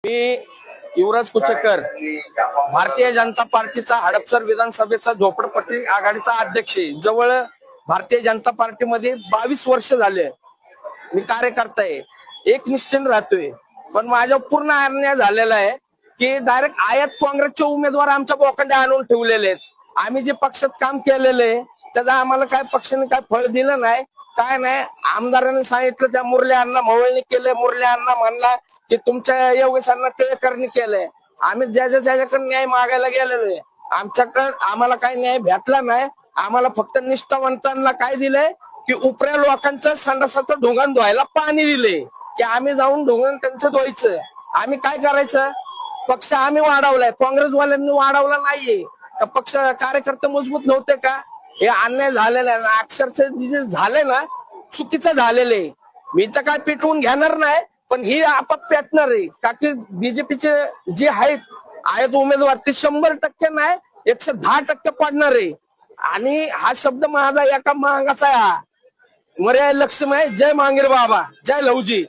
मी युवराज कुचेकर, भारतीय जनता पार्टीचा हडपसर विधानसभेचा झोपडपट्टी आघाडीचा अध्यक्ष आहे. जवळ भारतीय जनता पार्टीमध्ये 22 वर्ष झाले मी कार्यकर्ता आहे. एक निष्ठेने राहतोय. पण माझ्या पूर्ण अन्याय झालेला आहे की डायरेक्ट आयात काँग्रेसचे उमेदवार आमच्या बोकांडे आणून ठेवलेले आहेत. आम्ही जे पक्षात काम केलेलं आहे त्याचा आम्हाला काय पक्षाने काय फळ दिलं नाही, काय नाही. आमदारांनी सांगितलं त्या मुरली अण्णा मवळणी केले. मुरली अण्णा म्हणला की तुमच्या योगेशांना टिळकरणी केलंय. आम्ही ज्याच्याकडे न्याय मागायला गेलेलो आहे. आमच्याकडे आम्हाला काही न्याय भेटला नाही. आम्हाला फक्त निष्ठावंतांना काय दिलंय की उपऱ्या लोकांचं संडासाचं ढोंगण धुवायला पाणी दिले की आम्ही जाऊन ढोंगण त्यांचं धुवायचं. आम्ही काय करायचं? पक्ष आम्ही वाढवलाय, काँग्रेसवाल्यांनी वाढवला नाहीये. पक्ष कार्यकर्ते मजबूत नव्हते का? हे अन्याय झालेला आहे. अक्षरशः जे झाले ना चुकीचं झालेलं आहे. मी तर काय पेटवून घेणार नाही, पण ही आपाप पेटणार आहे. का की बीजेपीचे जे आहेत उमेदवार ते 100% नाही 110% पडणार आहे. आणि हा शब्द माझा एका मागाचा आहे. मर्यादा लक्ष्मी आहे. जय मांगीर बाबा, जय लवजी.